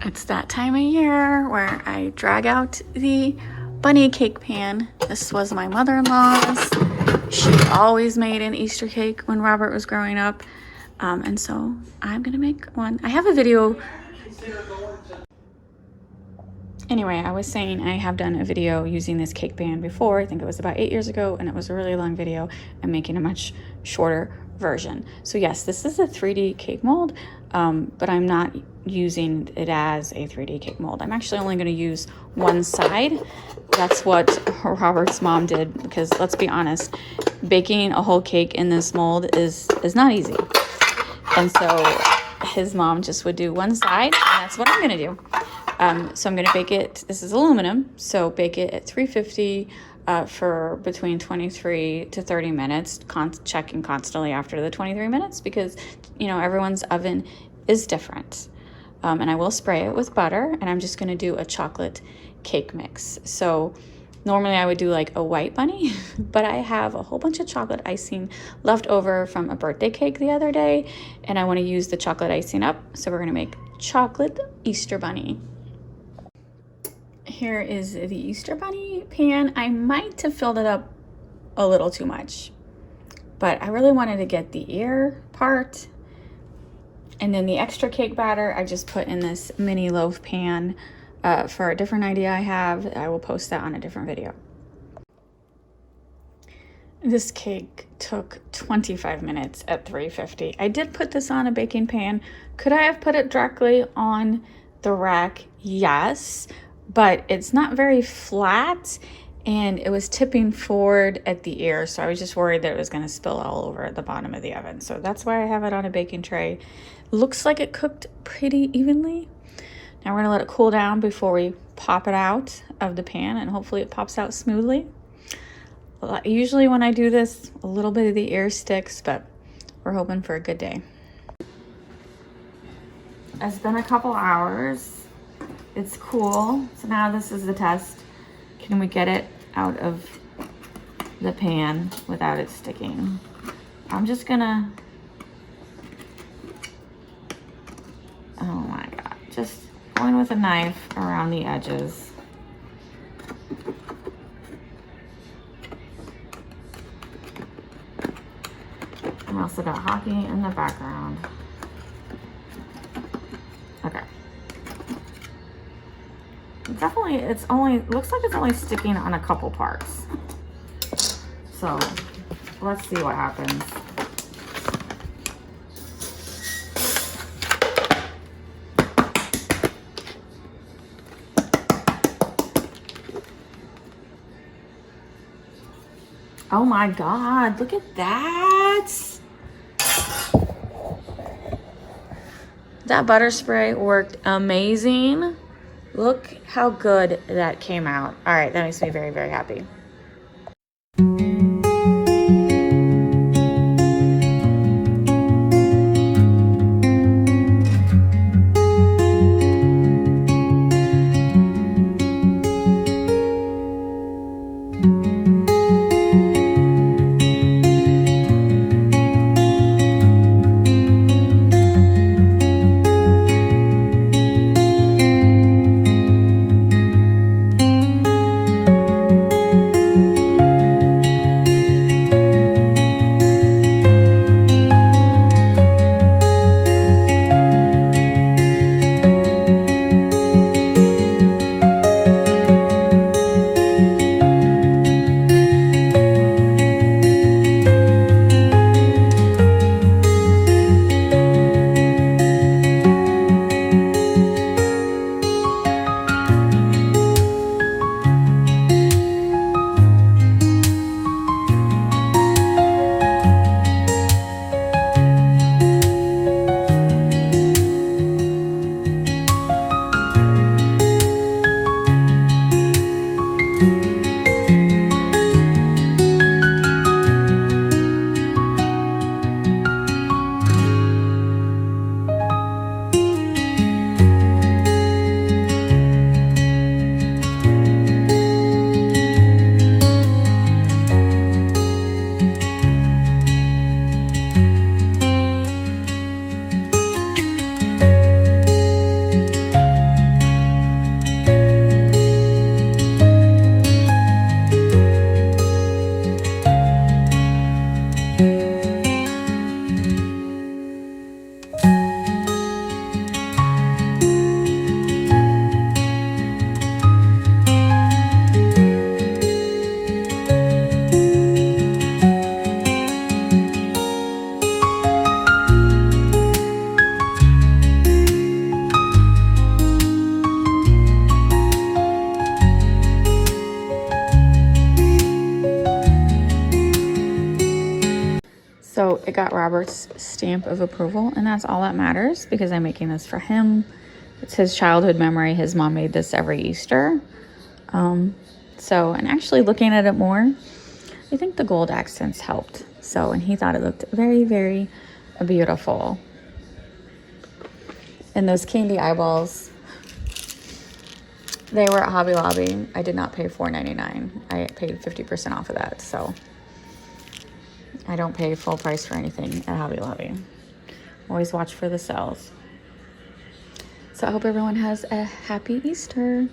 It's that time of year where I drag out the bunny cake pan. This was my mother-in-law's. She always made an Easter cake when Robert was growing up. And so I'm gonna make one. I have a video. Anyway, I was saying I have done a video using this cake pan before. I think it was about 8 years ago, and it was a really long video. I'm making a much shorter version. So yes, this is a 3D cake mold, but I'm not using it as a 3D cake mold. I'm actually only going to use one side. That's what Robert's mom did, because let's be honest, baking a whole cake in this mold is not easy. And so his mom just would do one side, and that's what I'm going to do. So I'm going to bake it. This is aluminum, so bake it at 350 for between 23 to 30 minutes, checking constantly after the 23 minutes because, you know, everyone's oven is different. And I will spray it with butter, and I'm just going to do a chocolate cake mix. So normally I would do like a white bunny, but I have a whole bunch of chocolate icing left over from a birthday cake the other day, and I want to use the chocolate icing up. So we're going to make chocolate Easter bunny. Here is the Easter bunny pan. I might have filled it up a little too much, but I really wanted to get the ear part. And then the extra cake batter, I just put in this mini loaf pan for a different idea I have. I will post that on a different video. This cake took 25 minutes at 350. I did put this on a baking pan. Could I have put it directly on the rack? Yes. But it's not very flat, and it was tipping forward at the ear, so I was just worried that it was going to spill all over at the bottom of the oven. So that's why I have it on a baking tray. Looks like it cooked pretty evenly. Now we're going to let it cool down before we pop it out of the pan, and hopefully it pops out smoothly. Usually when I do this, a little bit of the ear sticks, but we're hoping for a good day. It's been a couple hours. It's cool. So now this is the test. Can we get it out of the pan without it sticking? I'm just gonna, oh my God, just going with a knife around the edges. I also got hockey in the background. Okay. Definitely, looks like it's only sticking on a couple parts. So let's see what happens. Oh my God, look at that. That butter spray worked amazing. Look how good that came out. All right, that makes me very, very happy. it got Robert's stamp of approval, and that's all that matters because I'm making this for him. It's his childhood memory. His mom made this every Easter. And actually looking at it more, I think the gold accents helped. So, and he thought it looked very, very beautiful. And those candy eyeballs, they were at Hobby Lobby. I did not pay $4.99. I paid 50% off of that. So I don't pay full price for anything at Hobby Lobby. Always watch for the sales. So I hope everyone has a happy Easter.